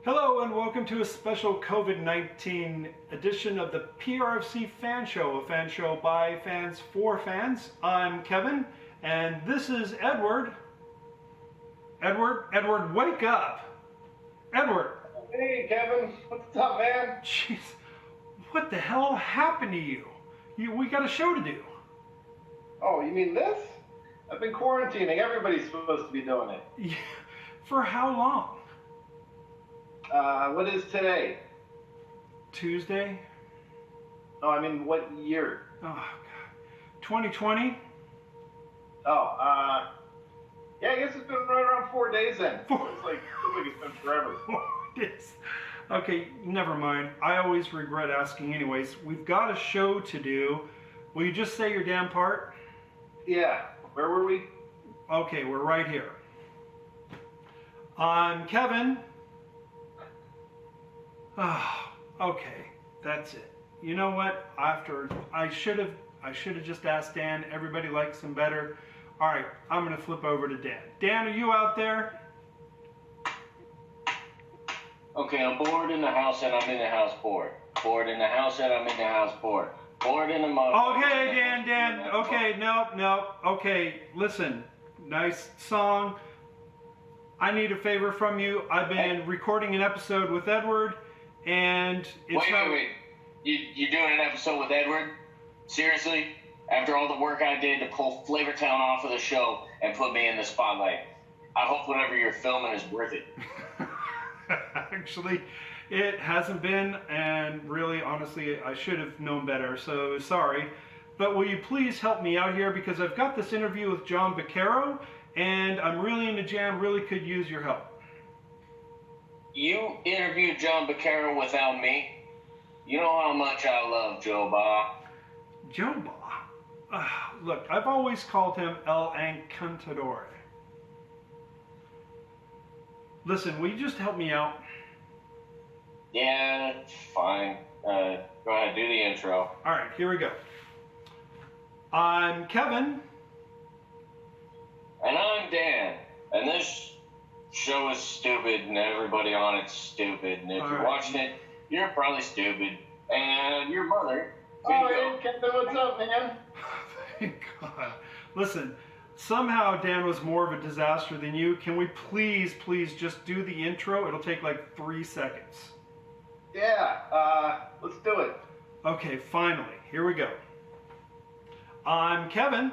Hello and welcome to a special COVID-19 edition of the PRFC Fan Show, a fan show by fans for fans. I'm Kevin, and this is Edward. Edward, wake up! Edward! Hey, Kevin. What's up, man? Jeez, what the hell happened to you? We got a show to do. Oh, you mean this? I've been quarantining. Everybody's supposed to be doing it. Yeah, for how long? What is today? Tuesday? Oh, I mean, what year? Oh, God. 2020? Oh, yeah, I guess it's been right around 4 days then. Feels like it's been forever. 4 days. Okay, never mind. I always regret asking anyways. We've got a show to do. Will you just say your damn part? Yeah. Where were we? Okay, we're right here. I'm Kevin. Oh, okay, that's it. You know what? After I should have just asked Dan. Everybody likes him better. All right, I'm gonna flip over to Dan. Dan, are you out there? Okay, I'm bored in the house and I'm in the house bored. Bored in the house and I'm in the house bored. Bored in the mother. Okay, Dan. Okay, no. Okay, listen. Nice song. I need a favor from you. I've been recording an episode with Edward, and it's Wait. You doing an episode with Edward? Seriously? After all the work I did to pull Flavortown off of the show and put me in the spotlight, I hope whatever you're filming is worth it. Actually, it hasn't been, and really, honestly, I should have known better, so sorry. But will you please help me out here, because I've got this interview with Jon Bakero, and I'm really in a jam, really could use your help. You interviewed Jon Bakero without me? You know how much I love Joe Ba. Joe Ba? Look, I've always called him El Encantador. Listen, will you just help me out? Yeah, fine. Go ahead, do the intro. All right, here we go. I'm Kevin. And I'm Dan. And this show is stupid, and everybody on it's stupid. And if you're watching it, you're probably stupid. And your mother. Oh, hey, Kevin, what's up, man? Thank God. Listen, somehow Dan was more of a disaster than you. Can we please just do the intro? It'll take like 3 seconds. Yeah, let's do it. Okay, finally. Here we go. I'm Kevin.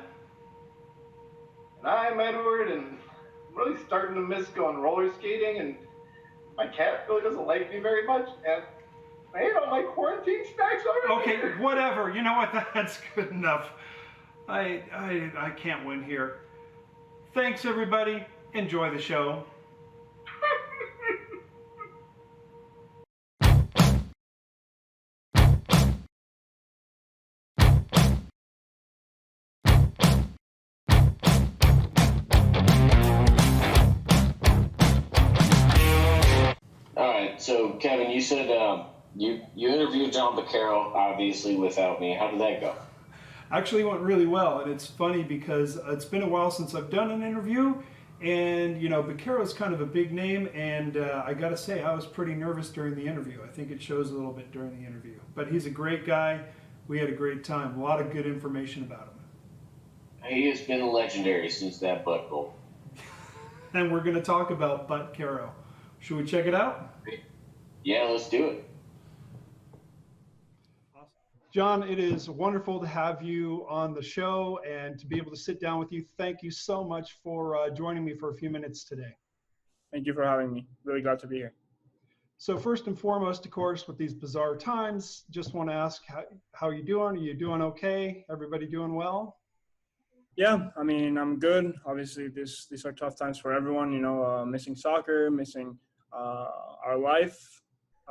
And I'm Edward, and I'm really starting to miss going roller skating, and my cat really doesn't like me very much, and I ate all my quarantine snacks already. Okay, whatever. You know what? That's good enough. I can't win here. Thanks, everybody. Enjoy the show. Alright, so Kevin, you said you interviewed Jon Bakero, obviously, without me. How did that go? Actually, it went really well, and it's funny because it's been a while since I've done an interview, and you know, Bakero's kind of a big name, and I gotta say, I was pretty nervous during the interview. I think it shows a little bit during the interview, but he's a great guy. We had a great time. A lot of good information about him. He has been legendary since that butt goal. And we're gonna talk about Butt Caro. Should we check it out? Yeah, let's do it. Jon, it is wonderful to have you on the show and to be able to sit down with you. Thank you so much for joining me for a few minutes today. Thank you for having me. Really glad to be here. So first and foremost, of course, with these bizarre times, just want to ask how you doing? Are you doing okay? Everybody doing well? Yeah, I mean, I'm good. Obviously, these are tough times for everyone, you know, missing soccer, missing our life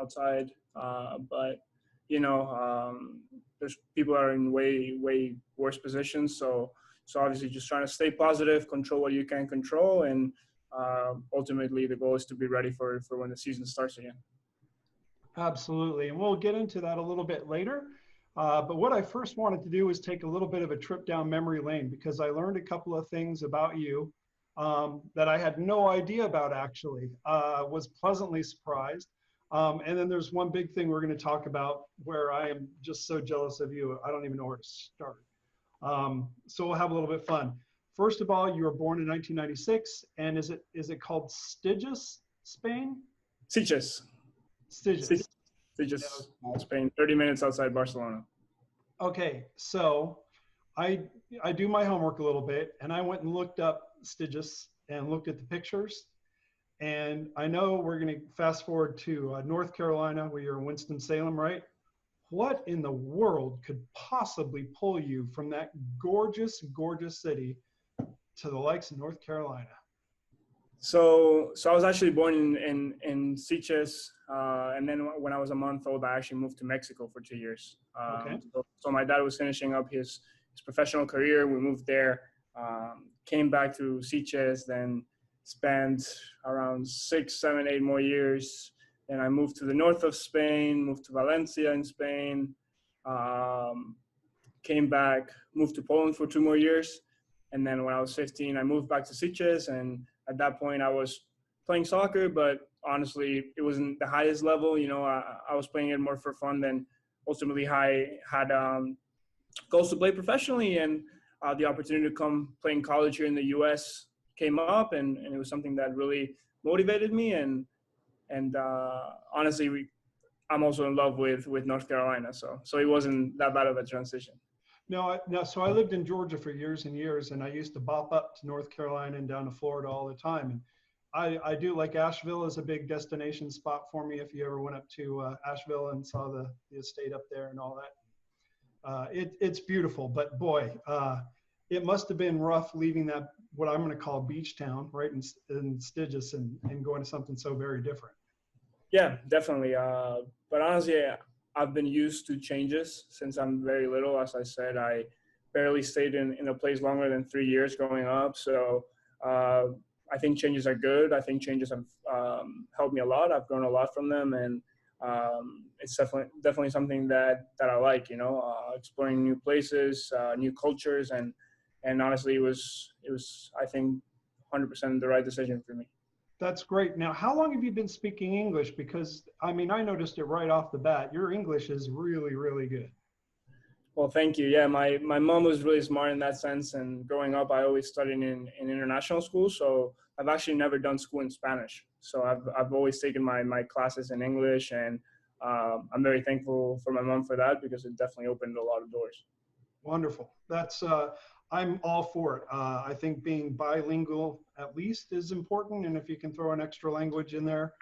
outside. But, you know, there's people that are in way worse positions. So obviously just trying to stay positive, control what you can control. And ultimately, the goal is to be ready for when the season starts again. Absolutely. And we'll get into that a little bit later. But what I first wanted to do was take a little bit of a trip down memory lane, because I learned a couple of things about you that I had no idea about actually. Was pleasantly surprised. And then there's one big thing we're going to talk about where I am just so jealous of you. I don't even know where to start. So we'll have a little bit of fun. First of all, you were born in 1996, and is it called Sitges, Spain? Sitges. Sitges. Sitges, Spain, 30 minutes outside Barcelona. Okay, so I do my homework a little bit, and I went and looked up Sitges and looked at the pictures. And I know we're going to fast forward to North Carolina, where you're in Winston-Salem, right? What in the world could possibly pull you from that gorgeous, gorgeous city to the likes of North Carolina? So I was actually born in Sitges, and then when I was a month old, I actually moved to Mexico for 2 years. Okay. So my dad was finishing up his professional career. We moved there, came back to Sitges, then spent around 6, 7, 8 more years. And I moved to the north of Spain, moved to Valencia in Spain, came back, moved to Poland for 2 more years. And then when I was 15, I moved back to Sitges. And at that point, I was playing soccer, but honestly, it wasn't the highest level. You know, I was playing it more for fun than ultimately I had goals to play professionally. And the opportunity to come play in college here in the U.S. came up, and it was something that really motivated me. And honestly, I'm also in love with North Carolina, so it wasn't that bad of a transition. No, so I lived in Georgia for years and years, and I used to bop up to North Carolina and down to Florida all the time. And I do like Asheville is a big destination spot for me. If you ever went up to Asheville and saw the estate up there and all that, it's beautiful. But boy, it must have been rough leaving that what I'm going to call beach town, right in Sitges, and going to something so very different. Yeah, definitely. But honestly, I've been used to changes since I'm very little. As I said, I barely stayed in a place longer than 3 years growing up. So I think changes are good. I think changes have helped me a lot. I've grown a lot from them, and it's definitely something that I like. You know, exploring new places, new cultures, and honestly, it was I think 100% the right decision for me. That's great. Now, how long have you been speaking English? Because, I mean, I noticed it right off the bat. Your English is really, really good. Well, thank you. Yeah, my mom was really smart in that sense. And growing up, I always studied in international school. So I've actually never done school in Spanish. So I've always taken my classes in English. And I'm very thankful for my mom for that, because it definitely opened a lot of doors. Wonderful. That's I'm all for it. I think being bilingual at least is important, and if you can throw an extra language in there,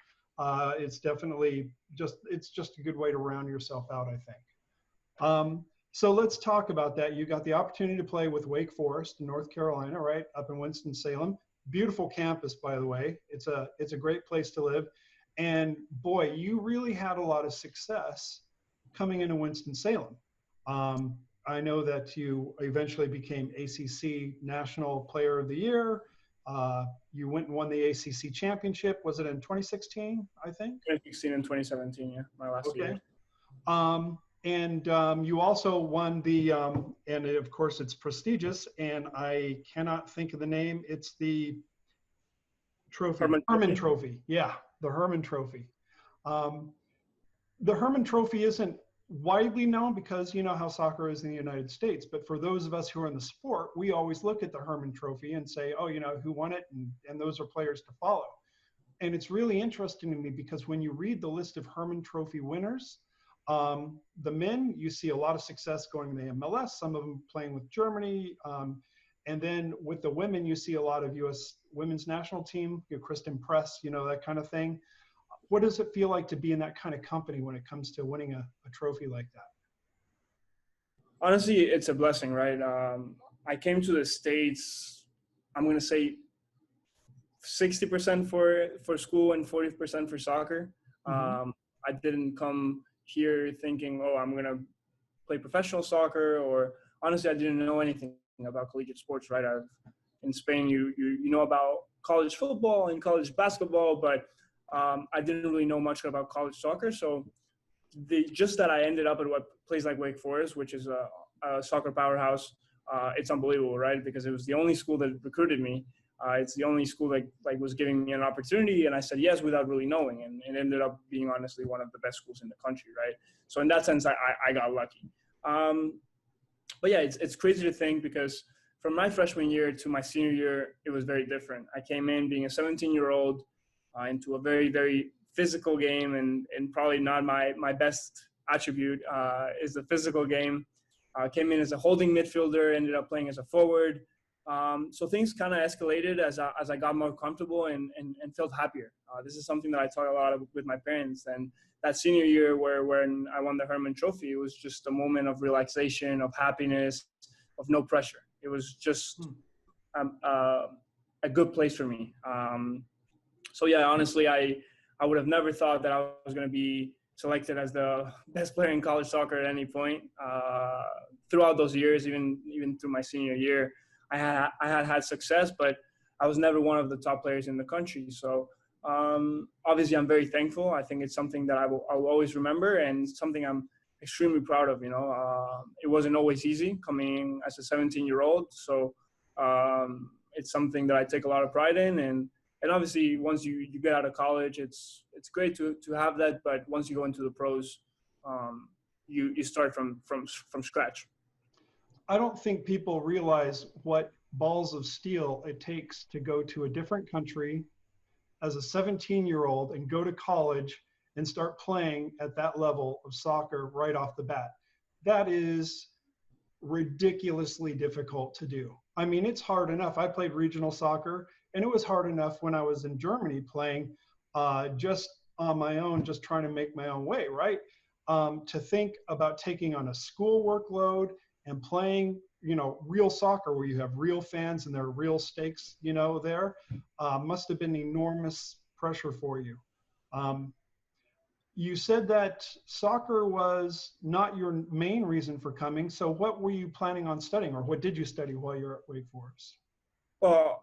it's definitely just a good way to round yourself out, I think. So let's talk about that. You got the opportunity to play with Wake Forest in North Carolina, right up in Winston-Salem. Beautiful campus, by the way. It's a great place to live, and boy, you really had a lot of success coming into Winston-Salem. I know that you eventually became ACC National Player of the Year. You went and won the ACC Championship. Was it in 2016, I think? 2016 and 2017, yeah, my last year. And you also won the, and of course it's prestigious, and I cannot think of the name. It's the trophy, Herman Trophy. Yeah, the Herman Trophy. The Herman Trophy isn't widely known because you know how soccer is in the United States, but for those of us who are in the sport, we always look at the Herman Trophy and say, oh, you know, who won it? And those are players to follow. And it's really interesting to me because when you read the list of Herman Trophy winners, the men, you see a lot of success going to the MLS, some of them playing with Germany. And then with the women, you see a lot of U.S. women's national team, Kristen Press, you know, that kind of thing. What does it feel like to be in that kind of company when it comes to winning a trophy like that? Honestly, it's a blessing, right? I came to the States, I'm going to say 60% for school and 40% for soccer. Mm-hmm. I didn't come here thinking, oh, I'm going to play professional soccer, or honestly, I didn't know anything about collegiate sports, right? In Spain, you know about college football and college basketball, but I didn't really know much about college soccer. So just that I ended up at what place like Wake Forest, which is a soccer powerhouse, it's unbelievable, right? Because it was the only school that recruited me. It's the only school that was giving me an opportunity, and I said yes without really knowing, and it ended up being honestly one of the best schools in the country, right? So in that sense, I got lucky. But yeah, it's crazy to think, because from my freshman year to my senior year, it was very different. I came in being a 17-year-old into a very, very physical game, and probably not my best attribute is the physical game. Came in as a holding midfielder, ended up playing as a forward. So things kind of escalated as I got more comfortable and felt happier. This is something that I talk a lot with my parents. And that senior year when I won the Herman Trophy, it was just a moment of relaxation, of happiness, of no pressure. It was just a good place for me. So yeah, honestly, I would have never thought that I was going to be selected as the best player in college soccer at any point. Throughout those years, even through my senior year, I had success, but I was never one of the top players in the country. So obviously, I'm very thankful. I think it's something that I will always remember, and something I'm extremely proud of. It wasn't always easy coming as a 17-year-old. So it's something that I take a lot of pride in, and obviously once you get out of college, it's great to have that. But once you go into the pros, you start from scratch. I don't think people realize what balls of steel it takes to go to a different country as a 17-year-old and go to college and start playing at that level of soccer right off the bat. That is ridiculously difficult to do. I mean, it's hard enough. I played regional soccer, and it was hard enough when I was in Germany playing just on my own, just trying to make my own way, right? To think about taking on a school workload and playing, real soccer where you have real fans and there are real stakes, there must have been enormous pressure for you. You said that soccer was not your main reason for coming. So what were you planning on studying, or what did you study while you're at Wake Forest? Well,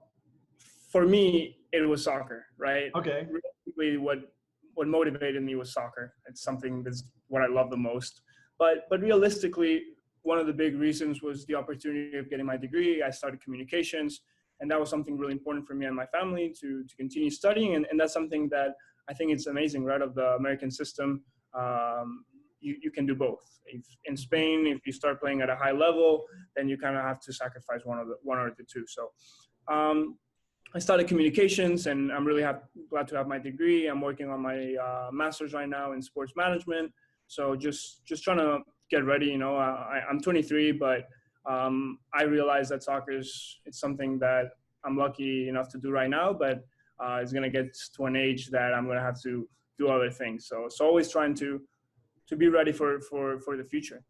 for me, it was soccer, right? Okay. Realistically, what motivated me was soccer. It's something that's what I love the most. But realistically, one of the big reasons was the opportunity of getting my degree. I started communications, and that was something really important for me and my family to continue studying. And that's something that I think it's amazing, right, of the American system. You can do both. In Spain, if you start playing at a high level, then you kind of have to sacrifice one or the two. So I started communications, and I'm really glad to have my degree. I'm working on my master's right now in sports management. So just trying to get ready. I'm 23, but I realize that it's something that I'm lucky enough to do right now, but it's going to get to an age that I'm going to have to do other things. So always trying to be ready for the future.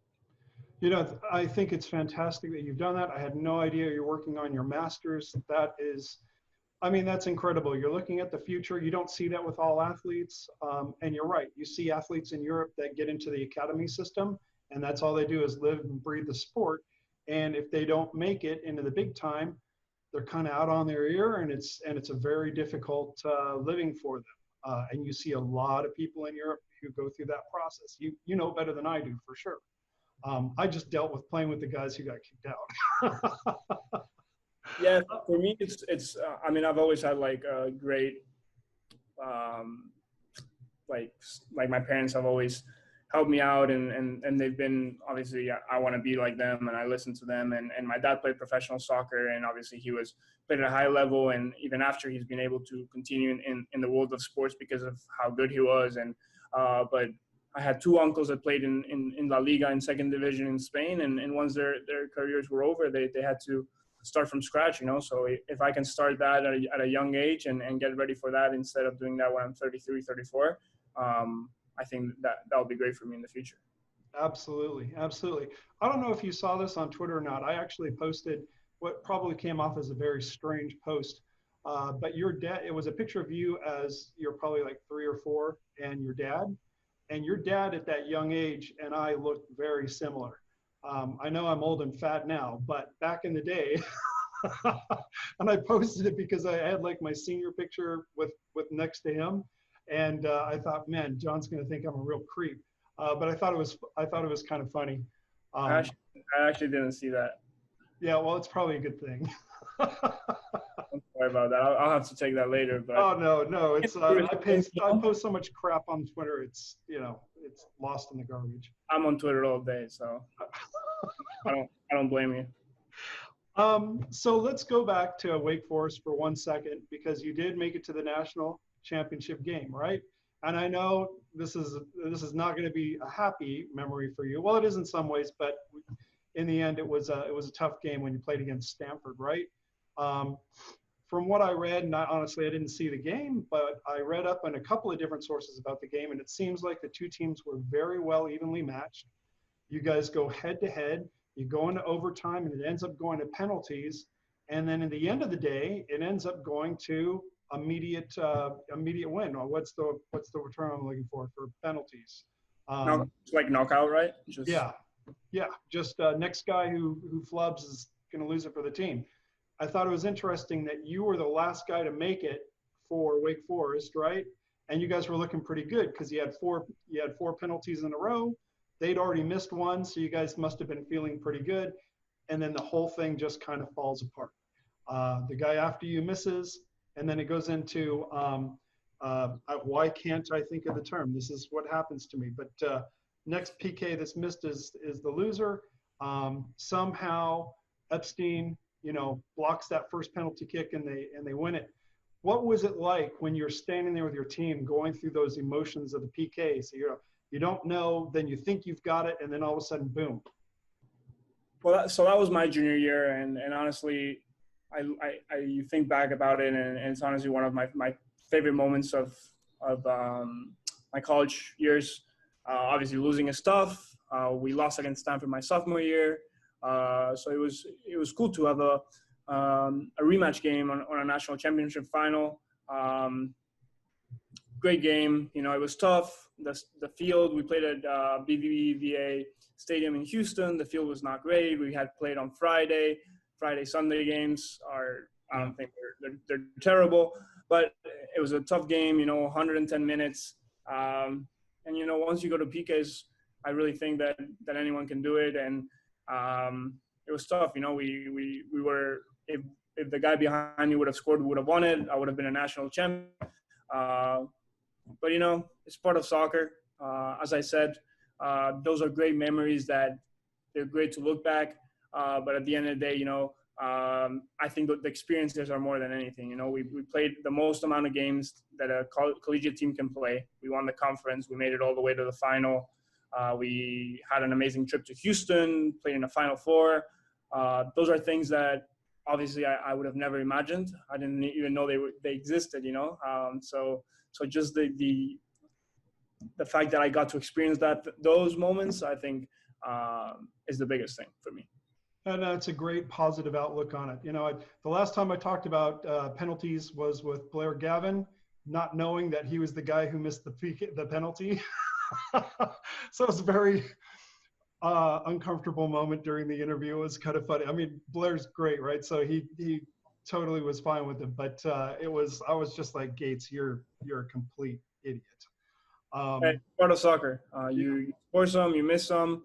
I think it's fantastic that you've done that. I had no idea you're working on your master's. That's incredible. You're looking at the future. You don't see that with all athletes. And you're right. You see athletes in Europe that get into the academy system, and that's all they do is live and breathe the sport. And if they don't make it into the big time, they're kind of out on their ear, and it's a very difficult living for them. And you see a lot of people in Europe who go through that process. You know better than I do, for sure. I just dealt with playing with the guys who got kicked out. Yeah, for me, it's. I've always had a great, my parents have always helped me out, and they've been, obviously, I want to be like them, and I listen to them. And my dad played professional soccer, and obviously he played at a high level, and even after he's been able to continue in the world of sports because of how good he was. And but I had two uncles that played in La Liga in second division in Spain, and once their careers were over, they had to start from scratch, So if I can start that at a young age and get ready for that instead of doing that when I'm 33, 34, I think that would be great for me in the future. Absolutely. Absolutely. I don't know if you saw this on Twitter or not. I actually posted what probably came off as a very strange post. But your dad, it was a picture of you as you're probably like 3 or 4, and your dad at that young age and I looked very similar. I know I'm old and fat now, but back in the day, and I posted it because I had my senior picture with next to him. And I thought, man, John's going to think I'm a real creep. But I thought it was kind of funny. I actually didn't see that. Yeah, well, it's probably a good thing. I'm sorry about that. I'll have to take that later. But Oh no, it's I post so much crap on Twitter. It's it's lost in the garbage. I'm on Twitter all day, so I don't blame you. So let's go back to Wake Forest for 1 second, because you did make it to the national championship game, right? And I know this is not going to be a happy memory for you. Well, it is in some ways, but in the end, it was a tough game when you played against Stanford, right? From what I read, and honestly, I didn't see the game, but I read up on a couple of different sources about the game, and it seems like the two teams were very well evenly matched. You guys go head to head. You go into overtime, and it ends up going to penalties. And then in the end of the day, it ends up going to immediate win. Or what's the term I'm looking for penalties? Like knockout, right? Just next guy who flubs is going to lose it for the team. I thought it was interesting that you were the last guy to make it for Wake Forest, right? And you guys were looking pretty good because you had four penalties in a row. They'd already missed one, so you guys must have been feeling pretty good. And then the whole thing just kind of falls apart. The guy after you misses, and then it goes into why can't I think of the term? This is what happens to me. But next PK that's missed is the loser. Somehow Epstein, blocks that first penalty kick, and they win it. What was it like when you're standing there with your team going through those emotions of the PK? So you don't know, then you think you've got it, and then all of a sudden, boom. Well, so that was my junior year, and honestly, you think back about it, and it's honestly one of my favorite moments of my college years. Obviously, losing is tough. We lost against Stanford my sophomore year, so it was cool to have a rematch game on a national championship final. Great game. It was tough. The field, we played at BBVA Stadium in Houston. The field was not great. We had played on Friday. Sunday games I don't think they're terrible. But it was a tough game, 110 minutes. And, once you go to PKs, I really think that anyone can do it. And it was tough. We were, if the guy behind you would have scored, we would have won it. I would have been a national champion. But, it's part of soccer. As I said, those are great memories that they're great to look back. But at the end of the day, I think that the experiences are more than anything. We played the most amount of games that a collegiate team can play. We won the conference. We made it all the way to the final. We had an amazing trip to Houston, played in the Final Four. Those are things that obviously I would have never imagined. I didn't even know they existed, So just the fact that I got to experience those moments, I think, is the biggest thing for me. And it's a great positive outlook on it. The last time I talked about penalties was with Blair Gavin, not knowing that he was the guy who missed the penalty. So it was a very uncomfortable moment during the interview. It was kind of funny. I mean, Blair's great, right? So he totally was fine with it. But I was just like, Gates, you're a complete idiot. Hey, part of soccer. You score some, you miss some.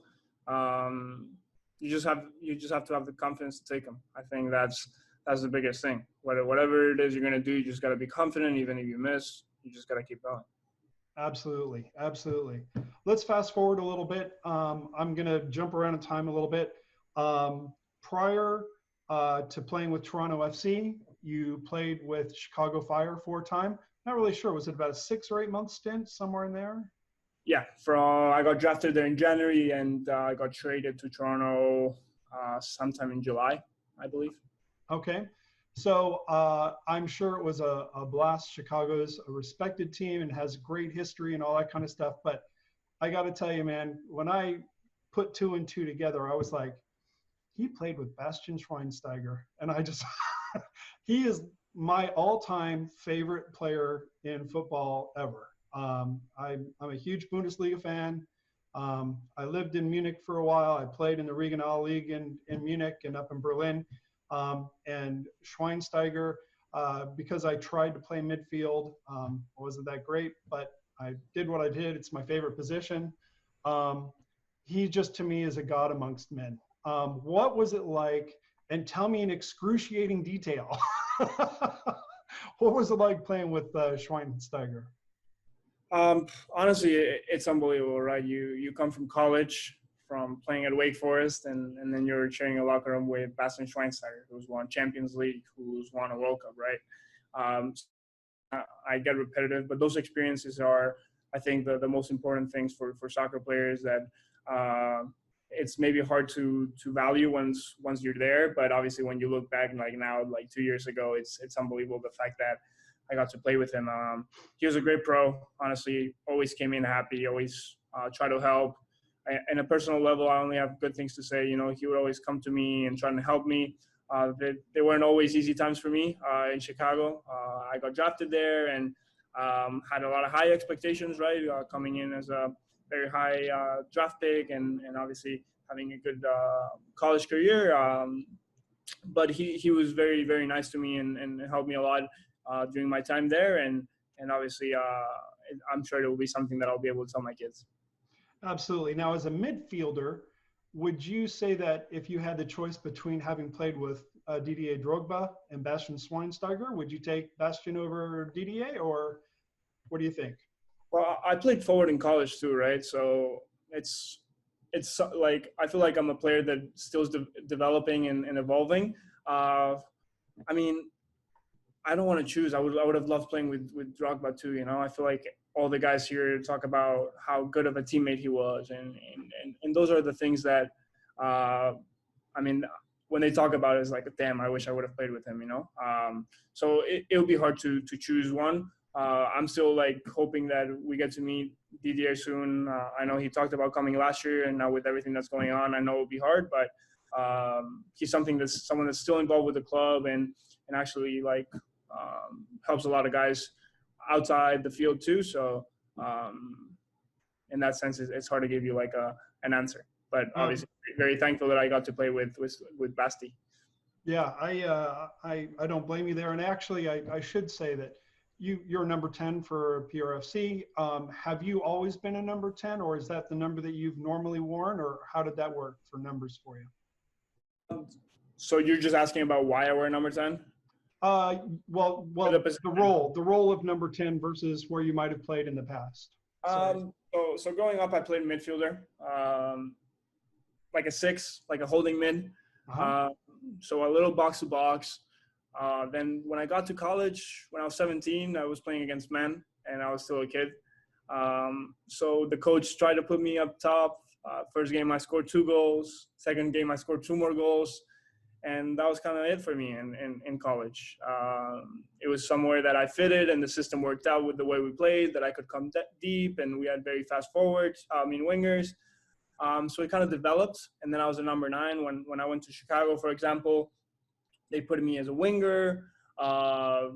You just have to have the confidence to take them. I think that's the biggest thing. Whatever it is you're gonna do, you just gotta be confident. Even if you miss, you just gotta keep going. Absolutely. Let's fast forward a little bit. I'm gonna jump around in time a little bit. Prior to playing with Toronto FC, you played with Chicago Fire for a time. Not really sure. Was it about a 6 or 8 month stint, somewhere in there? Yeah, I got drafted there in January, and I got traded to Toronto sometime in July, I believe. Okay. So I'm sure it was a blast. Chicago's a respected team and has great history and all that kind of stuff. But I got to tell you, man, when I put 2 and 2 together, I was like, he played with Bastian Schweinsteiger. And I just, he is my all-time favorite player in football ever. I'm a huge Bundesliga fan. I lived in Munich for a while. I played in the Regional League in Munich and up in Berlin. And Schweinsteiger, because I tried to play midfield, wasn't that great, but I did what I did. It's my favorite position. He just, to me, is a god amongst men. What was it like and tell me in excruciating detail. What was it like playing with Schweinsteiger? Honestly, it's unbelievable, right? You come from college, from playing at Wake Forest, and then you're sharing a locker room with Bastian Schweinsteiger, who's won Champions League, who's won a World Cup, right? I get repetitive, but those experiences are, I think, the most important things for soccer players that it's maybe hard to value once you're there. But obviously, when you look back, like now, like 2 years ago, it's unbelievable the fact that I got to play with him. He was a great pro. Honestly, always came in happy. Always try to help. In a personal level, I only have good things to say. You know, he would always come to me and try to help me. They weren't always easy times for me in Chicago. I got drafted there and had a lot of high expectations, right? Coming in as a very high draft pick and obviously having a good college career. But he was very, very nice to me and helped me a lot during my time there. And obviously, I'm sure it will be something that I'll be able to tell my kids. Absolutely. Now, as a midfielder, would you say that if you had the choice between having played with Didier Drogba and Bastian Schweinsteiger, would you take Bastian over Didier, or what do you think? Well, I played forward in college too, right? So it's like I feel like I'm a player that still is developing and evolving. I mean, I don't want to choose. I would have loved playing with Drogba too. You know, I feel like all the guys here talk about how good of a teammate he was, and those are the things that, I mean, when they talk about it, it's like, damn, I wish I would have played with him. You know, so it would be hard to choose one. I'm still like hoping that we get to meet Didier soon. I know he talked about coming last year, and now with everything that's going on, I know it'll be hard, but he's someone that's still involved with the club and actually like helps a lot of guys outside the field too. So in that sense, it's hard to give you like an answer. But obviously, very thankful that I got to play with Basti. Yeah, I don't blame you there. And actually, I should say that you're number 10 for PRFC. Have you always been a number 10, or is that the number that you've normally worn, or how did that work for numbers for you? So you're just asking about why I wear number 10? Well, the role of number 10 versus where you might have played in the past. So growing up, I played midfielder, like a 6, like a holding mid. So a little box to box. Then when I got to college, when I was 17, I was playing against men, and I was still a kid. So the coach tried to put me up top. First game, I scored 2 goals. Second game, I scored 2 more goals. And that was kind of it for me in college. It was somewhere that I fitted, and the system worked out with the way we played, that I could come deep, and we had very fast forwards, wingers. So it kind of developed. And then I was a number 9. When I went to Chicago, for example, they put me as a winger,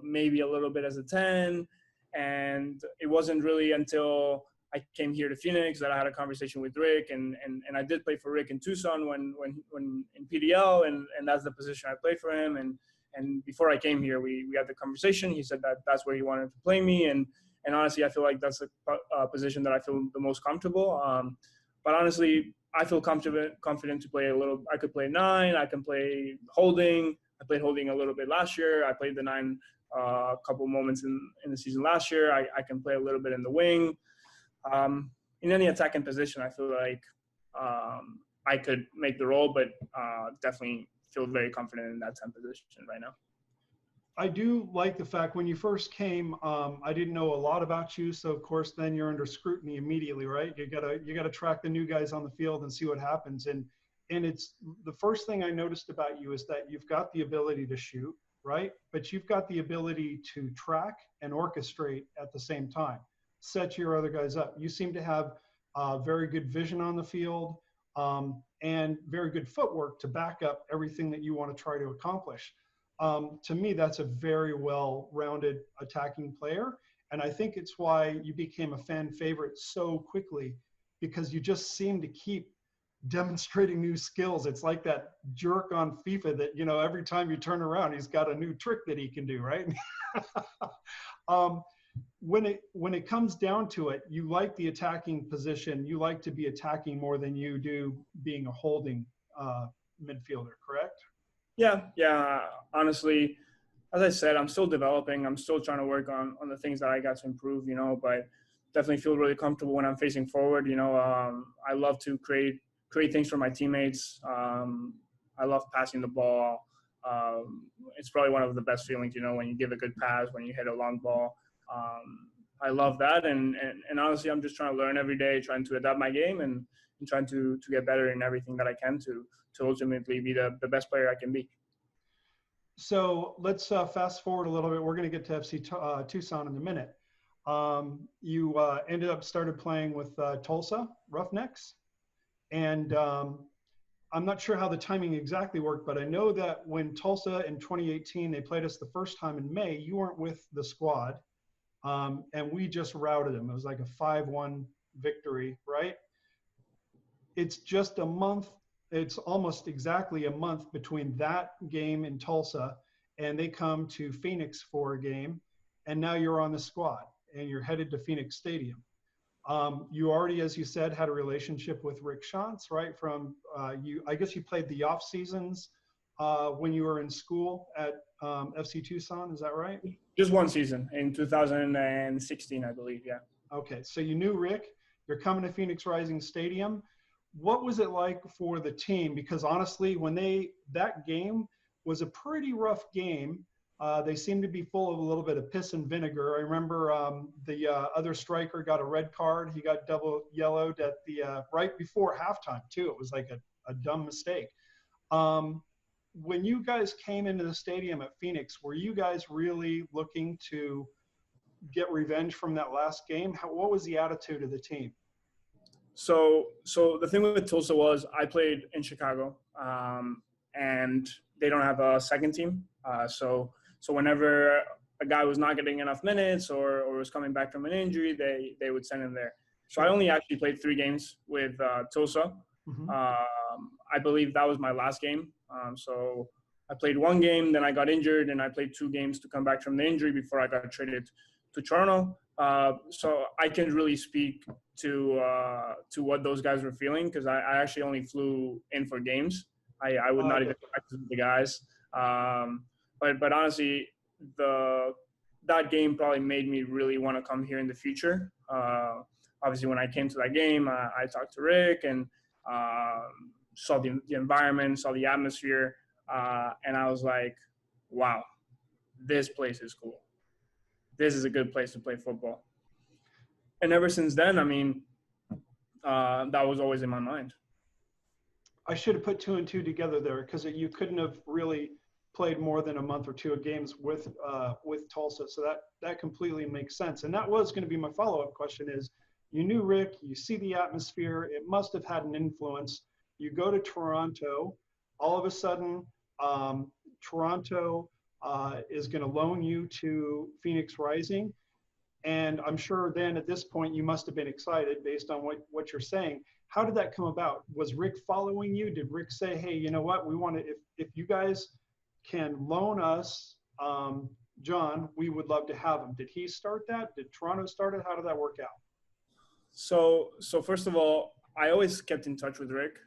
maybe a little bit as a 10. And it wasn't really until I came here to Phoenix that I had a conversation with Rick, and I did play for Rick in Tucson when in PDL, and that's the position I played for him. And before I came here, we had the conversation. He said that that's where he wanted to play me, and honestly, I feel like that's a position that I feel the most comfortable. But honestly, I feel confident to play a little. I could play 9. I can play holding. I played holding a little bit last year. I played the 9 a couple moments in the season last year. I can play a little bit in the wing. In any attacking position, I feel like I could make the role, but definitely feel very confident in that 10 position right now. I do like the fact when you first came, I didn't know a lot about you, so of course then you're under scrutiny immediately, right? You gotta track the new guys on the field and see what happens. And it's the first thing I noticed about you is that you've got the ability to shoot, right? But you've got the ability to track and orchestrate at the same time. Set your other guys up. You seem to have very good vision on the field and very good footwork to back up everything that you want to try to accomplish. To me, that's a very well-rounded attacking player. And I think it's why you became a fan favorite so quickly, because you just seem to keep demonstrating new skills. It's like that jerk on FIFA that, you know, every time you turn around, he's got a new trick that he can do, right? When it comes down to it, you like the attacking position. You like to be attacking more than you do being a holding midfielder, correct? Yeah. Honestly, as I said, I'm still developing. I'm still trying to work on the things that I got to improve, but definitely feel really comfortable when I'm facing forward. I love to create things for my teammates. I love passing the ball. It's probably one of the best feelings, when you give a good pass, when you hit a long ball. I love that. And honestly, I'm just trying to learn every day, trying to adapt my game and trying to get better in everything that I can to ultimately be the best player I can be. So let's fast forward a little bit. We're going to get to FC Tucson in a minute. You ended up started playing with Tulsa Roughnecks, and I'm not sure how the timing exactly worked, but I know that when Tulsa in 2018 they played us the first time in May, you weren't with the squad, and we just routed them. It was like a 5-1 victory, right? It's just a month. It's almost exactly a month between that game in Tulsa and they come to Phoenix for a game, and now you're on the squad and you're headed to Phoenix Stadium. You already, as you said, had a relationship with Rick Schantz, right? From I guess you played the off seasons when you were in school at FC Tucson. Is that right? Just one season in 2016, I believe. Yeah. Okay, so you knew Rick. You're coming to Phoenix Rising Stadium. What was it like for the team? Because honestly, when that game was a pretty rough game. They seemed to be full of a little bit of piss and vinegar. I remember the other striker got a red card. He got double yellowed at the right before halftime too. It was like a dumb mistake. When you guys came into the stadium at Phoenix, were you guys really looking to get revenge from that last game? What was the attitude of the team? So the thing with Tulsa was I played in Chicago, and they don't have a second team. So whenever a guy was not getting enough minutes or was coming back from an injury, they would send him there. So I only actually played 3 games with Tulsa. Mm-hmm. I believe that was my last game. So I played 1 game, then I got injured, and I played 2 games to come back from the injury before I got traded to Toronto. So I can really speak to what those guys were feeling because I actually only flew in for games. I would not even practice with the guys. But honestly, that game probably made me really want to come here in the future. Obviously, when I came to that game, I talked to Rick and saw the environment, saw the atmosphere, and I was like, wow, this place is cool. This is a good place to play football. And ever since then, I mean, that was always in my mind. I should have put 2 and 2 together there because you couldn't have really played more than a month or 2 of games with Tulsa. So that completely makes sense. And that was going to be my follow-up question is, you knew Rick, you see the atmosphere, it must have had an influence. You go to Toronto, all of a sudden, Toronto is going to loan you to Phoenix Rising. And I'm sure then at this point, you must have been excited based on what you're saying. How did that come about? Was Rick following you? Did Rick say, hey, you know what, we want to, if you guys can loan us Jon, we would love to have him. Did he start that? Did Toronto start it? How did that work out? So first of all, I always kept in touch with Rick.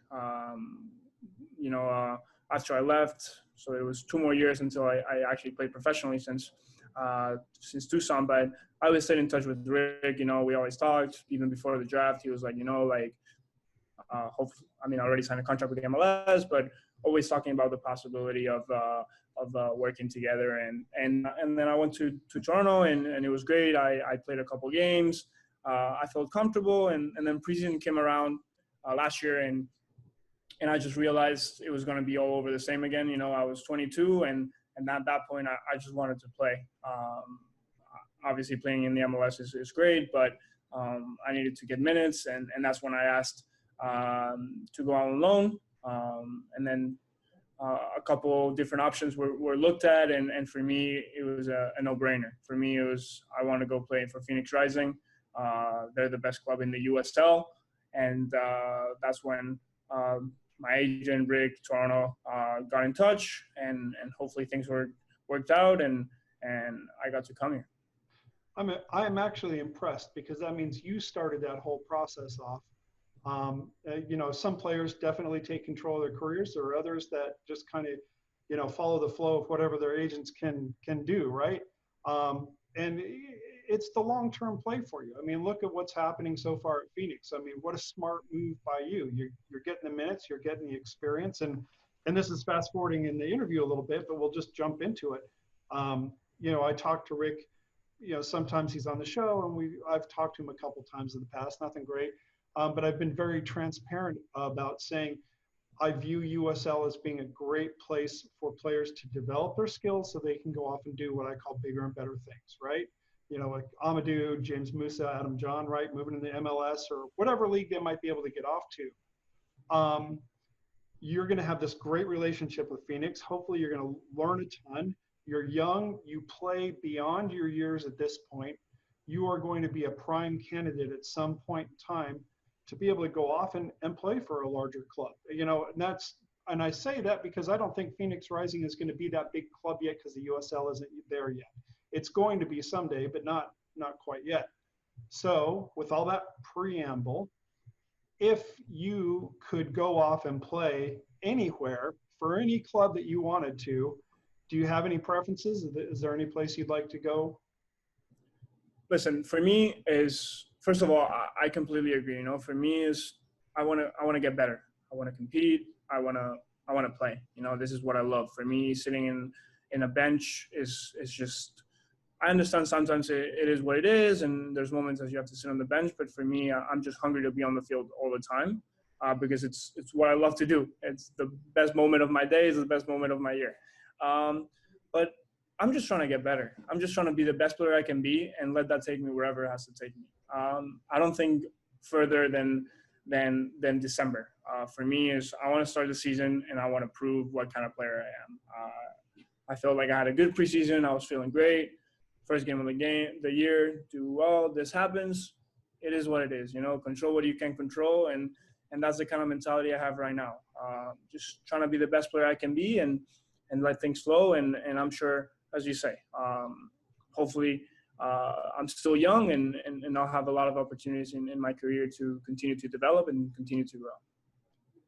After I left, so it was 2 more years until I actually played professionally since Tucson. But I always stayed in touch with Rick. We always talked. Even before the draft, he was like, I already signed a contract with the MLS, but always talking about the possibility of working together. And then I went to Toronto, and it was great. I played a couple games. I felt comfortable, and then preseason came around last year, and I just realized it was going to be all over the same again. I was 22, and at that point, I just wanted to play. Obviously, playing in the MLS is great, but I needed to get minutes, and that's when I asked to go on loan. And then a couple different options were looked at, and for me, it was a no-brainer. For me, it was I want to go play for Phoenix Rising. They're the best club in the USL, and that's when my agent Rick Toronto got in touch, and hopefully things worked out, and I got to come here. I'm actually impressed because that means you started that whole process off. Some players definitely take control of their careers. There are others that just kind of follow the flow of whatever their agents can do, right? And it's the long-term play for you. I mean, look at what's happening so far at Phoenix. I mean, what a smart move by you. You're getting the minutes, you're getting the experience, and this is fast forwarding in the interview a little bit, but we'll just jump into it. I talked to Rick. Sometimes he's on the show, and I've talked to him a couple times in the past. Nothing great, but I've been very transparent about saying I view USL as being a great place for players to develop their skills so they can go off and do what I call bigger and better things, right? Like Amadou, James Musa, Adam John, right? Moving in the MLS or whatever league they might be able to get off to. You're going to have this great relationship with Phoenix. Hopefully you're going to learn a ton. You're young. You play beyond your years at this point. You are going to be a prime candidate at some point in time to be able to go off and play for a larger club. And I say that because I don't think Phoenix Rising is going to be that big club yet because the USL isn't there yet. It's going to be someday, but not quite yet. So with all that preamble, if you could go off and play anywhere for any club that you wanted to, do you have any preferences? Is there any place you'd like to go? Listen, for me is, first of all, I completely agree. For me is I want to get better. I want to compete. I want to play. This is what I love. For me, sitting in a bench is just, I understand sometimes it is what it is, and there's moments that you have to sit on the bench. But for me, I'm just hungry to be on the field all the time because it's what I love to do. It's the best moment of my day. It's the best moment of my year. But I'm just trying to get better. I'm just trying to be the best player I can be and let that take me wherever it has to take me. I don't think further than December. For me is I want to start the season and I want to prove what kind of player I am. I felt like I had a good preseason. I was feeling great. First game of the year, do well. This happens. It is what it is. Control what you can control, and that's the kind of mentality I have right now. Just trying to be the best player I can be and let things flow. And I'm sure, as you say, hopefully I'm still young and I'll have a lot of opportunities in my career to continue to develop and continue to grow.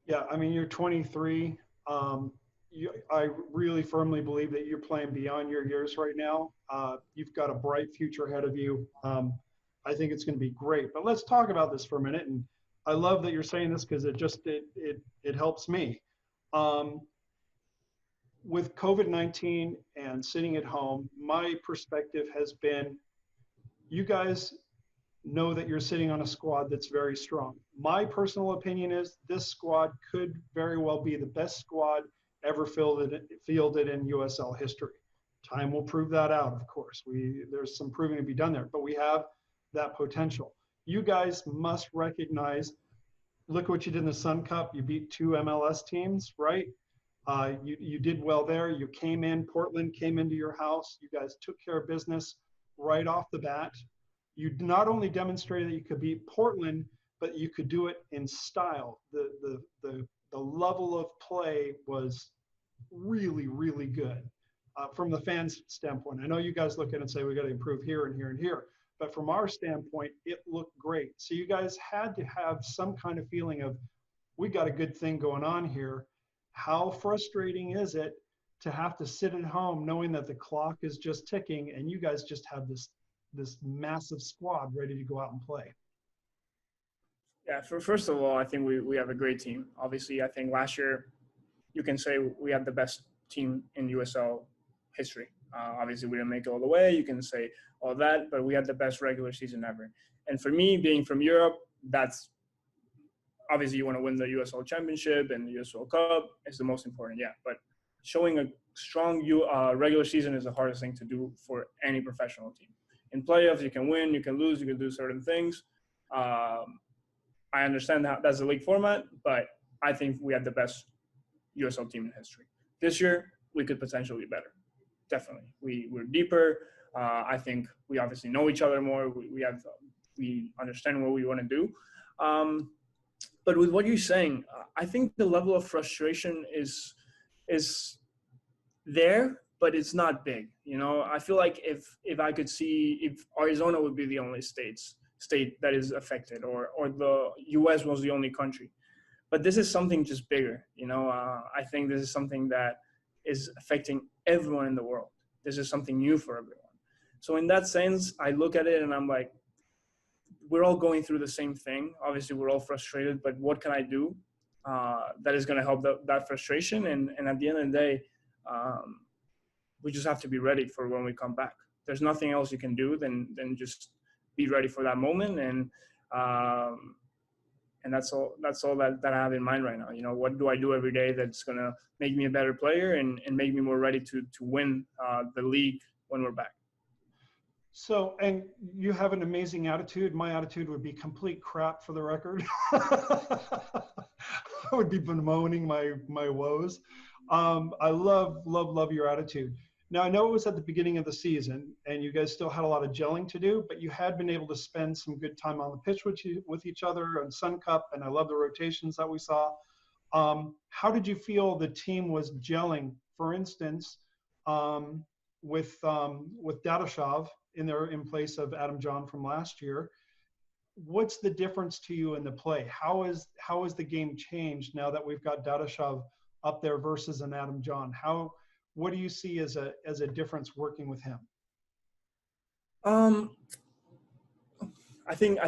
Yeah, I mean, you're 23. I really firmly believe that you're playing beyond your years right now. You've got a bright future ahead of you. I think it's going to be great. But let's talk about this for a minute. And I love that you're saying this because it helps me. With COVID-19 and sitting at home, my perspective has been, you guys know that you're sitting on a squad that's very strong. My personal opinion is this squad could very well be the best squad ever fielded in USL history. Time will prove that out, of course. There's some proving to be done there, but we have that potential. You guys must recognize, look what you did in the Sun Cup. You beat 2 MLS teams, right? You did well there. You came in, Portland came into your house. You guys took care of business right off the bat. You not only demonstrated that you could beat Portland, but you could do it in style. The level of play was really, really good from the fans' standpoint. I know you guys look at it and say, we got to improve here and here and here. But from our standpoint, it looked great. So you guys had to have some kind of feeling of, we got a good thing going on here. How frustrating is it to have to sit at home knowing that the clock is just ticking and you guys just have this massive squad ready to go out and play? Yeah, first of all, I think we have a great team. Obviously, I think last year you can say we had the best team in USL history. Obviously, we didn't make it all the way. You can say all that, but we had the best regular season ever. And for me, being from Europe, that's obviously you want to win the USL Championship and the USL Cup is the most important, yeah. But showing a strong regular season is the hardest thing to do for any professional team. In playoffs, you can win, you can lose, you can do certain things. I understand that that's the league format, but I think we have the best USL team in history. This year, we could potentially be better. Definitely. We're deeper. I think we obviously know each other more. We understand what we want to do. But with what you're saying, I think the level of frustration is there, but it's not big. I feel like if I could see if Arizona would be the only state that is affected, or the US was the only country. But this is something just bigger. I think this is something that is affecting everyone in the world. This is something new for everyone. So in that sense, I look at it and I'm like, we're all going through the same thing. Obviously, we're all frustrated, but what can I do that is going to help that frustration? And at the end of the day, we just have to be ready for when we come back. There's nothing else you can do than just be ready for that moment. And that's all that I have in mind right now. You know, what do I do every day that's going to make me a better player and make me more ready to win the league when we're back. So, and you have an amazing attitude. My attitude would be complete crap, for the record. I would be bemoaning my woes. I love your attitude. Now, I know it was at the beginning of the season, and you guys still had a lot of gelling to do, but you had been able to spend some good time on the pitch with each other on Sun Cup, and I love the rotations that we saw. How did you feel the team was gelling, for instance, with Dadashov in place of Adam John from last year? What's the difference to you in the play? How is the game changed now that we've got Dadashov up there versus an Adam John? What do you see as a difference working with him? I think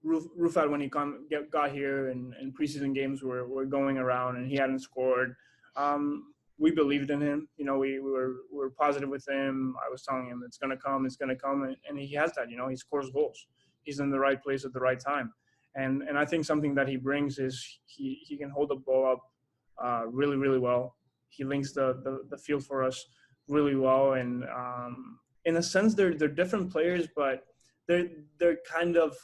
Rufat, when he got here and preseason games were going around and he hadn't scored, we believed in him. You know, we were positive with him. I was telling him it's gonna come, and he has that. You know, he scores goals. He's in the right place at the right time, and I think something that he brings is he can hold the ball up really, really well. He links the field for us really well, and in a sense they're different players, but they kind of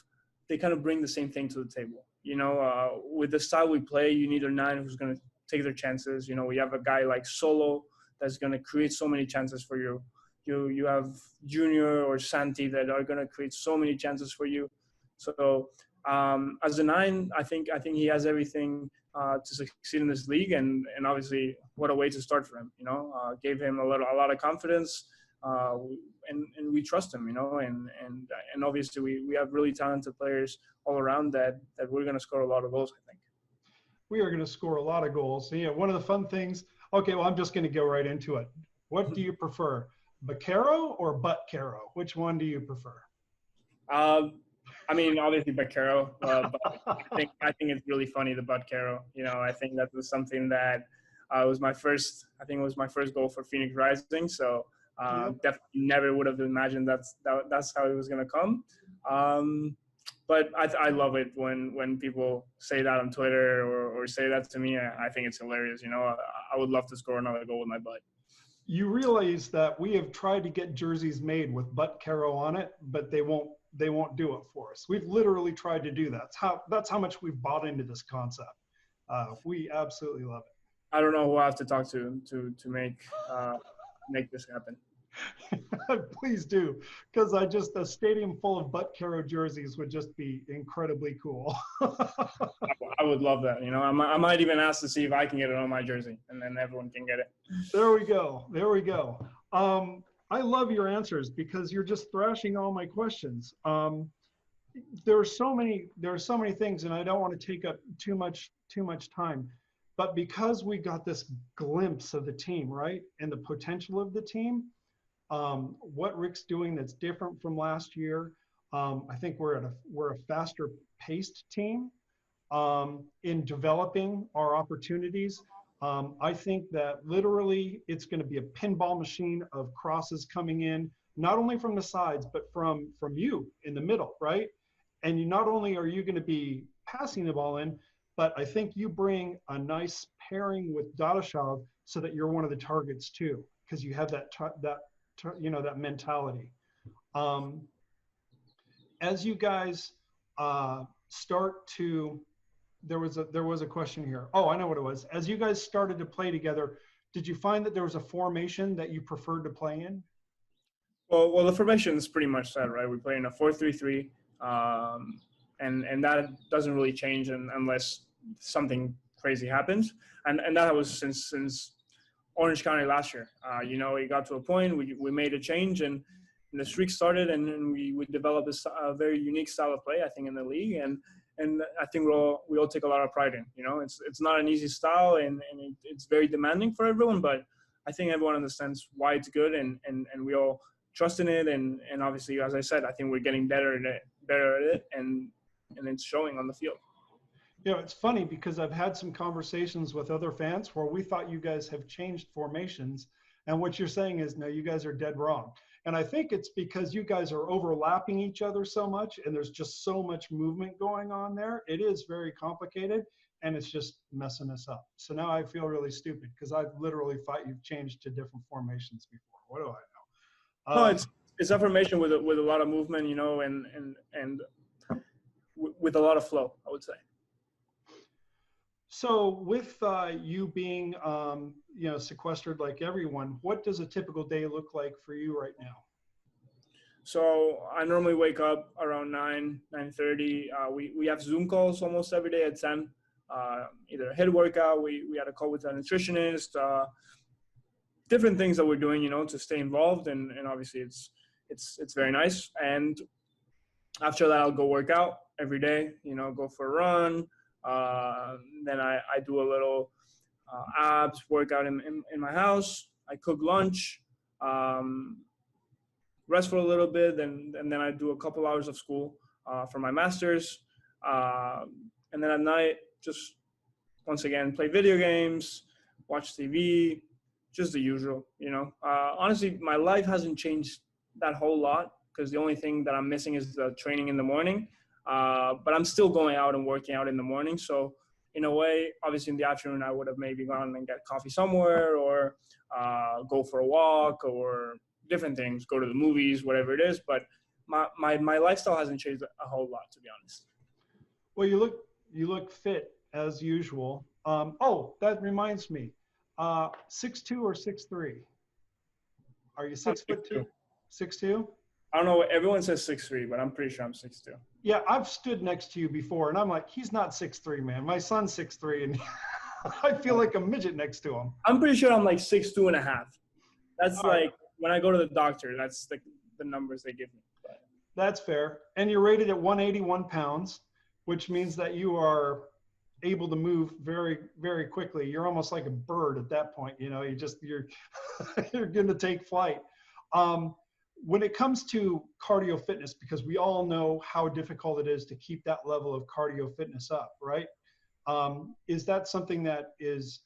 bring the same thing to the table. You know, with the style we play, you need a 9 who's going to take their chances. You know, we have a guy like Solo that's going to create so many chances for you. You have Junior or Santi that are going to create so many chances for you. So as a 9, I think he has everything to succeed in this league, and obviously what a way to start for him. You know, gave him a lot of confidence, and we trust him. You know, and obviously we have really talented players all around that we're going to score a lot of goals, I think. We are going to score a lot of goals. So, yeah, one of the fun things. Okay, well, I'm just going to go right into it. What do you prefer, Bakero or Bakero? Which one do you prefer? I mean, obviously Bakero, but I think it's really funny, the Bakero. You know, I think that was something that was my first. I think it was my first goal for Phoenix Rising. So definitely never would have imagined that's how it was going to come. But I love it when people say that on Twitter or say that to me. I think it's hilarious. You know, I would love to score another goal with my butt. You realize that we have tried to get jerseys made with Bakero on it, but they won't do it for us. We've literally tried to do that. That's how much we've bought into this concept. We absolutely love it. I don't know who I have to talk to make this happen. Please do, because a stadium full of Bakero jerseys would just be incredibly cool. I would love that. You know, I might even ask to see if I can get it on my jersey, and then everyone can get it. There we go. I love your answers because you're just thrashing all my questions. There are so many things, and I don't want to take up too much time. But because we got this glimpse of the team, right, and the potential of the team, what Rick's doing that's different from last year, I think we're a faster paced team in developing our opportunities. I think that literally it's going to be a pinball machine of crosses coming in, not only from the sides, but from you in the middle, right? And not only are you going to be passing the ball in, but I think you bring a nice pairing with Dadashov so that you're one of the targets too, because you have that mentality. As you guys start to, there was a question here. Oh, I know what it was. As you guys started to play together, did you find that there was a formation that you preferred to play in? Well, the formation is pretty much set, right? We play in a 4-3-3, and that doesn't really change unless something crazy happens. And that was since Orange County last year. You know, it got to a point we made a change, and the streak started, and we developed a very unique style of play, I think, in the league. and I think we all take a lot of pride in. It's not an easy style, and it's very demanding for everyone, but I think everyone understands why it's good, and we all trust in it, and obviously, as I said, I think we're getting better at it, and it's showing on the field. It's funny because I've had some conversations with other fans where we thought you guys have changed formations, and what you're saying is, no, you guys are dead wrong. And I think it's because you guys are overlapping each other so much, and there's just so much movement going on there. It is very complicated, and it's just messing us up. So now I feel really stupid because I've literally thought you've changed to different formations before. What do I know? No, it's a formation with a lot of movement, and with a lot of flow, I would say. So with you being, sequestered like everyone, what does a typical day look like for you right now? So I normally wake up around 9:30. We have Zoom calls almost every day at 10. Either a head workout, we had a call with a nutritionist, different things that we're doing, to stay involved, and obviously it's very nice. And after that, I'll go work out every day, go for a run. Then I do a little abs workout in my house. I cook lunch, rest for a little bit, and then I do a couple hours of school for my master's. And then at night, just once again, play video games, watch TV, just the usual, Honestly, my life hasn't changed that whole lot because the only thing that I'm missing is the training in the morning. But I'm still going out and working out in the morning. So in a way, obviously in the afternoon, I would have maybe gone and get coffee somewhere, or go for a walk, or different things, go to the movies, whatever it is. But my lifestyle hasn't changed a whole lot, to be honest. Well, you look fit as usual. That reminds me, 6'2" or 6'3"? Are you 6'2"? 6'2"? I don't know. Everyone says 6'3", but I'm pretty sure I'm 6'2". Yeah, I've stood next to you before, and I'm like, he's not 6'3", man. My son's 6'3", and I feel like a midget next to him. I'm pretty sure I'm like 6'2.5". That's when I go to the doctor, that's the numbers they give me. But. That's fair. And you're rated at 181 pounds, which means that you are able to move very, very quickly. You're almost like a bird at that point. You're you're going to take flight. When it comes to cardio fitness, because we all know how difficult it is to keep that level of cardio fitness up, right? Is that something that is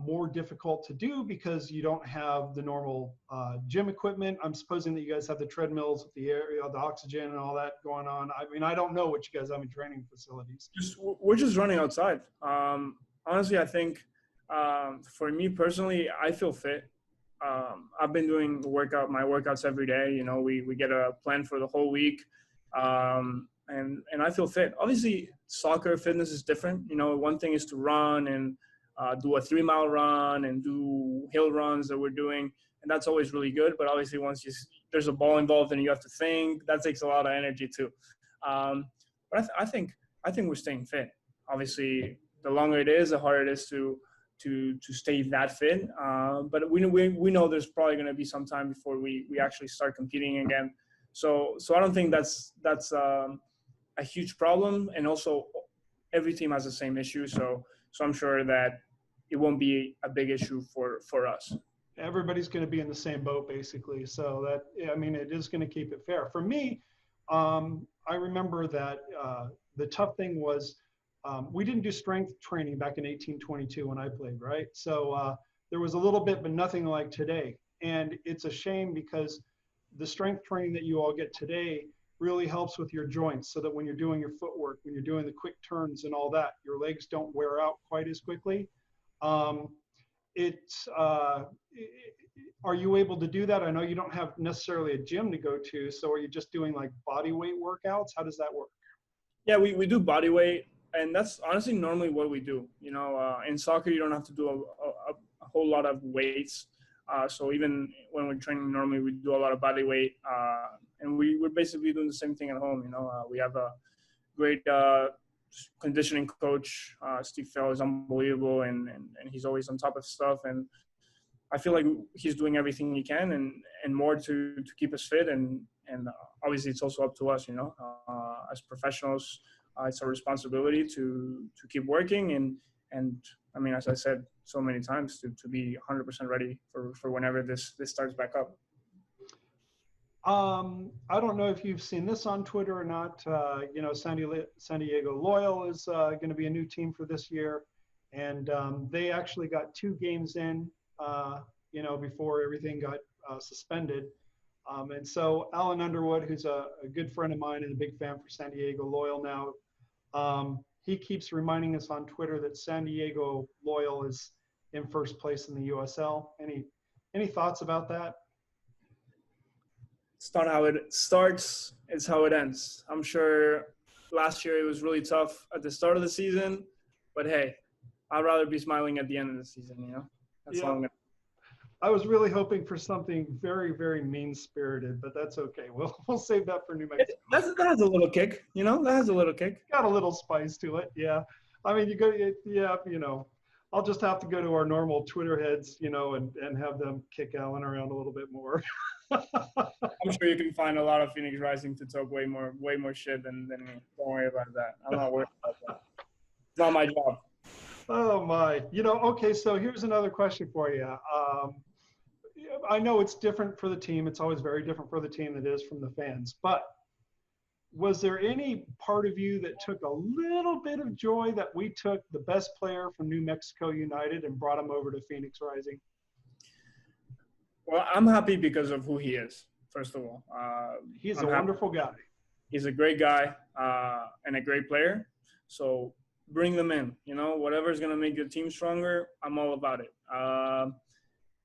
more difficult to do because you don't have the normal gym equipment? I'm supposing that you guys have the treadmills with the area, the oxygen and all that going on. I mean, I don't know what you guys have in training facilities. We're just running outside. Honestly, I think for me personally, I feel fit. I've been doing my workouts every day. We get a plan for the whole week, and I feel fit. Obviously, soccer fitness is different. One thing is to run and do a 3-mile run and do hill runs that we're doing, and that's always really good. But obviously, once there's a ball involved and you have to think, that takes a lot of energy too. But I think we're staying fit. Obviously, the longer it is, the harder it is to stay that fit. But we know there's probably going to be some time before we actually start competing again. So I don't think that's a huge problem. And also every team has the same issue. So I'm sure that it won't be a big issue for us. Everybody's going to be in the same boat basically. So it is going to keep it fair. For me, I remember that the tough thing was, we didn't do strength training back in 1822 when I played, right? So there was a little bit, but nothing like today. And it's a shame because the strength training that you all get today really helps with your joints, so that when you're doing your footwork, when you're doing the quick turns and all that, your legs don't wear out quite as quickly. Are you able to do that? I know you don't have necessarily a gym to go to, so are you just doing like body weight workouts? How does that work? Yeah, we do body weight. And that's honestly normally what we do. In soccer, you don't have to do a whole lot of weights. So even when we're training, normally we do a lot of body weight. And we're basically doing the same thing at home. We have a great conditioning coach. Steve Fell is unbelievable, and he's always on top of stuff. And I feel like he's doing everything he can and more to keep us fit. And obviously it's also up to us, as professionals. it's our responsibility to keep working and I mean, as I said so many times, to be 100% ready for whenever this starts back up. I don't know if you've seen this on Twitter or not. You know, San Diego Loyal is going to be a new team for this year, and they actually got 2 games in, you know, before everything got suspended. And so Alan Underwood, who's a good friend of mine and a big fan for San Diego Loyal now, he keeps reminding us on Twitter that San Diego Loyal is in first place in the USL. Any thoughts about that? It's not how it starts, it's how it ends. I'm sure last year it was really tough at the start of the season, but hey, I'd rather be smiling at the end of the season, you know? That's all I'm gonna. I was really hoping for something very, very mean-spirited, but that's okay. We'll save that for New Mexico. That has a little kick, you know? That has a little kick. Got a little spice to it, yeah. I mean, you know, I'll just have to go to our normal Twitter heads, you know, and have them kick Alan around a little bit more. I'm sure you can find a lot of Phoenix Rising to talk way more shit than me. Don't worry about that. I'm not worried about that. It's not my job. Oh my, you know, okay, so here's another question for you. I know it's different for the team. It's always very different for the team than it is from the fans. But was there any part of you that took a little bit of joy that we took the best player from New Mexico United and brought him over to Phoenix Rising? Well, I'm happy because of who he is, first of all. He's a wonderful guy. He's a great guy and a great player. So bring them in. You know, whatever's going to make your team stronger, I'm all about it.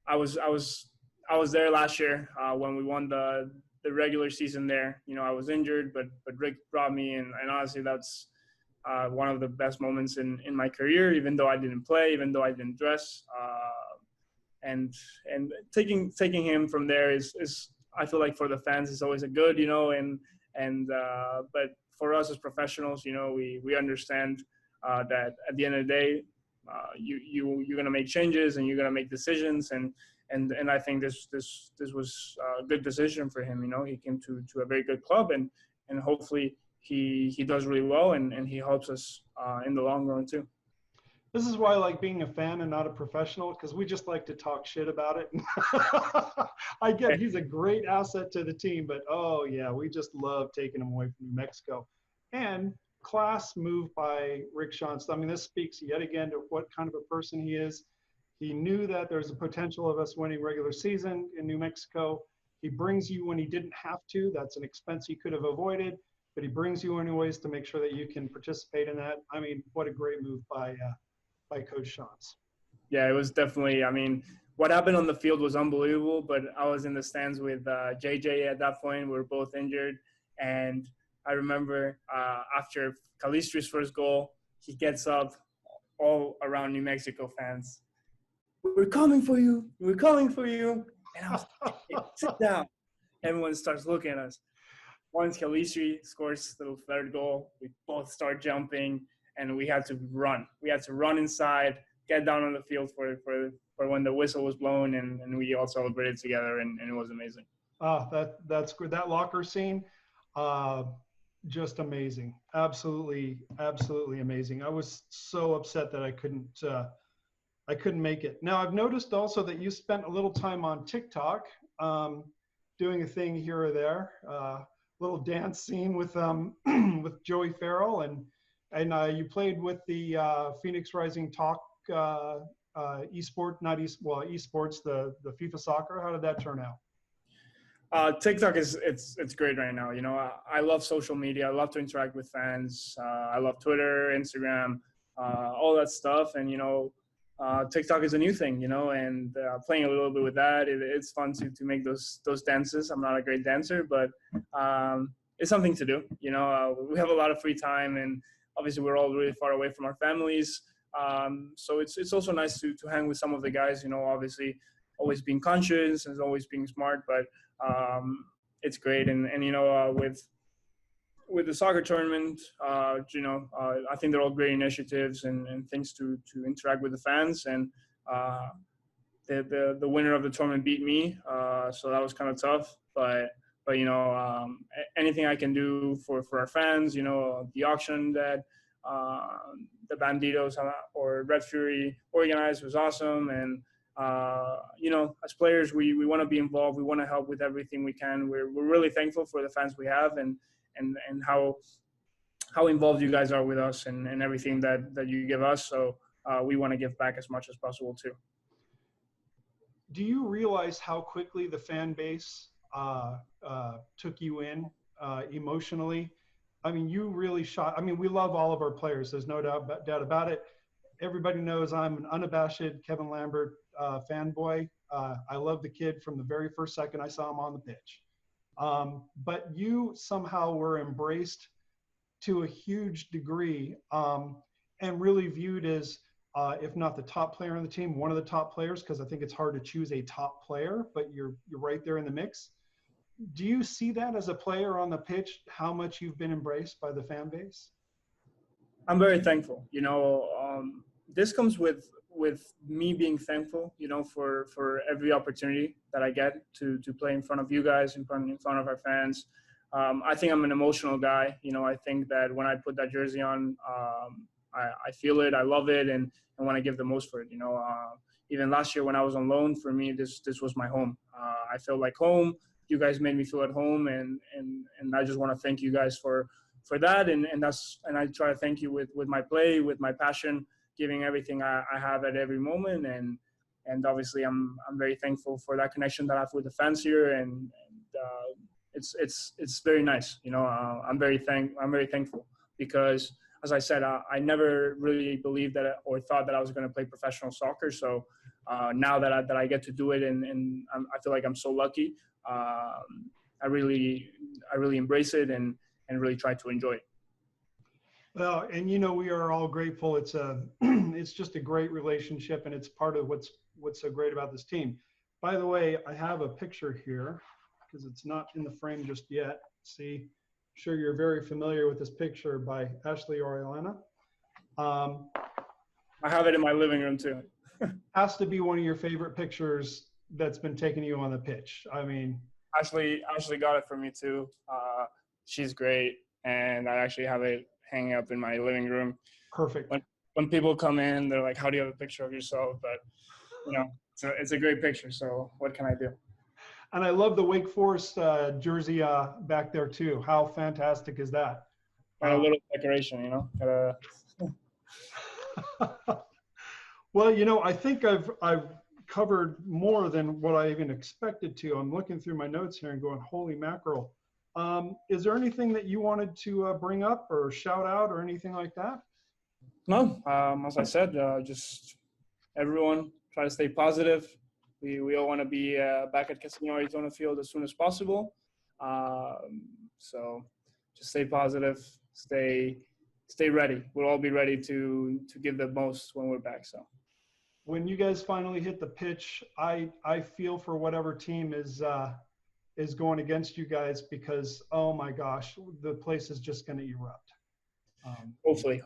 I was there last year when we won the regular season there. You know, I was injured, but Rick brought me in, and honestly, that's one of the best moments in my career. Even though I didn't play, even though I didn't dress, and taking him from there is I feel like for the fans is always a good, you know, but for us as professionals, you know, we understand that at the end of the day, you're gonna make changes and you're gonna make decisions and I think this was a good decision for him. You know, he came to a very good club and hopefully he does really well and he helps us in the long run too. This is why I like being a fan and not a professional, because we just like to talk shit about it. I get he's a great asset to the team, but oh yeah, we just love taking him away from New Mexico. And class move by Rick Schantz. I mean, this speaks yet again to what kind of a person he is. He knew that there's a potential of us winning regular season in New Mexico. He brings you when he didn't have to. That's an expense he could have avoided, but he brings you anyways to make sure that you can participate in that. I mean, what a great move by Coach Schantz. Yeah, it was definitely, I mean, what happened on the field was unbelievable, but I was in the stands with JJ at that point. We were both injured. And I remember after Calistri's first goal, he gets up all around New Mexico fans. We're coming for you. We're coming for you. And I was like, hey, sit down. Everyone starts looking at us. Once Calistri scores the third goal, we both start jumping. And we had to run. We had to run inside, get down on the field for when the whistle was blown, and we all celebrated together, and it was amazing. That's good. That locker scene, just amazing. Absolutely amazing. I was so upset that I couldn't make it. Now I've noticed also that you spent a little time on TikTok, doing a thing here or there, little dance scene with with Joey Farrell and you played with the Phoenix Rising Talk esports, the FIFA soccer. How did that turn out? TikTok it's great right now. You know, I love social media. I love to interact with fans. I love Twitter, Instagram, all that stuff. And you know, TikTok is a new thing. You know, and playing a little bit with that, it's fun to make those dances. I'm not a great dancer, but it's something to do. You know, we have a lot of free time and obviously, we're all really far away from our families. So it's also nice to hang with some of the guys, you know, obviously always being conscious and always being smart, but it's great. And you know, with the soccer tournament, you know, I think they're all great initiatives and things to interact with the fans. And the winner of the tournament beat me. So that was kind of tough, but But anything I can do for our fans, the auction that the Banditos or Red Fury organized was awesome. And as players, we want to be involved. We want to help with everything we can. We're really thankful for the fans we have and how involved you guys are with us and everything that you give us. So we want to give back as much as possible too. Do you realize how quickly the fan base took you in emotionally? I mean, you really shot. I mean, we love all of our players. There's no doubt about it. Everybody knows I'm an unabashed Kevin Lambert fanboy. I love the kid from the very first second I saw him on the pitch. But you somehow were embraced to a huge degree and really viewed as, if not the top player on the team, one of the top players, because I think it's hard to choose a top player, but you're right there in the mix. Do you see that as a player on the pitch, how much you've been embraced by the fan base? I'm very thankful. This comes with me being thankful, for every opportunity that I get to play in front of you guys, in front of our fans. I think I'm an emotional guy. I think that when I put that jersey on, I feel it, I love it, and want to give the most for it. Even last year when I was on loan, for me, this was my home. I felt like home. You guys made me feel at home, and I just want to thank you guys for that. And I try to thank you with my play, with my passion, giving everything I have at every moment. And obviously I'm very thankful for that connection that I have with the fans here. And it's very nice. I'm very thankful because, as I said, I never really believed that or thought that I was going to play professional soccer. So now that I get to do it, and I feel like I'm so lucky. I really embrace it and really try to enjoy it. Well, and we are all grateful. It's it's just a great relationship, and it's part of what's so great about this team. By the way, I have a picture here because it's not in the frame just yet. See, I'm sure you're very familiar with this picture by Ashley Orellana. I have it in my living room too. Has to be one of your favorite pictures that's been taking you on the pitch. I mean, Ashley got it for me too. She's great, and I actually have it hanging up in my living room. Perfect. When people come in, they're like, "How do you have a picture of yourself?" But it's a great picture. So what can I do? And I love the Wake Forest jersey back there too. How fantastic is that? And a little decoration, Well, I think I've covered more than what I even expected to. I'm looking through my notes here and going, holy mackerel. Is there anything that you wanted to bring up or shout out or anything like that? No, as I said, just everyone try to stay positive. We all want to be back at Casino Arizona Field as soon as possible. So just stay positive, stay ready. We'll all be ready to give the most when we're back. So when you guys finally hit the pitch, I feel for whatever team is going against you guys, because oh my gosh, the place is just going to erupt. Hopefully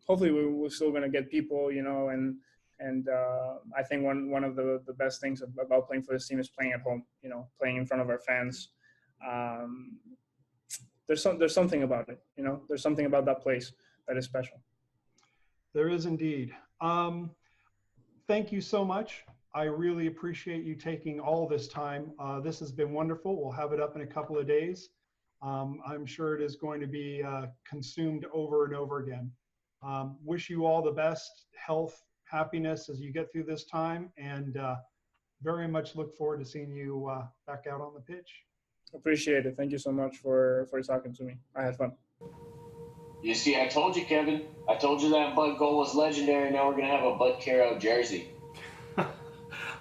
we're still going to get people, and I think one of the best things about playing for this team is playing at home, playing in front of our fans. There's something about it, there's something about that place that is special. There is indeed. Thank you so much. I really appreciate you taking all this time. This has been wonderful. We'll have it up in a couple of days. I'm sure it is going to be consumed over and over again. Wish you all the best health, happiness as you get through this time, and very much look forward to seeing you back out on the pitch. Appreciate it. Thank you so much for talking to me. I had fun. You see, I told you, Kevin. I told you that Bud goal was legendary. Now we're going to have a Bud Bakero jersey.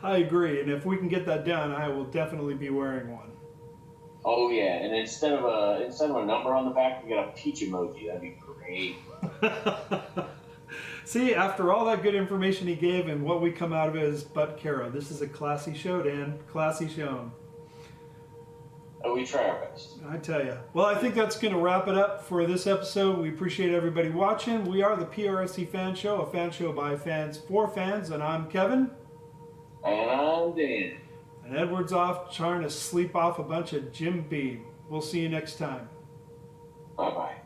I agree. And if we can get that done, I will definitely be wearing one. Oh, yeah. And instead of a number on the back, we got a peach emoji. That'd be great. See, after all that good information he gave, and what we come out of it is Bud Bakero. This is a classy show, Dan. Classy show. We try our best. I tell you. Well, I think that's going to wrap it up for this episode. We appreciate everybody watching. We are the PRFC Fan Show, a fan show by fans for fans, and I'm Kevin. And I'm Dan. And Edward's off trying to sleep off a bunch of Jim Beam. We'll see you next time. Bye-bye.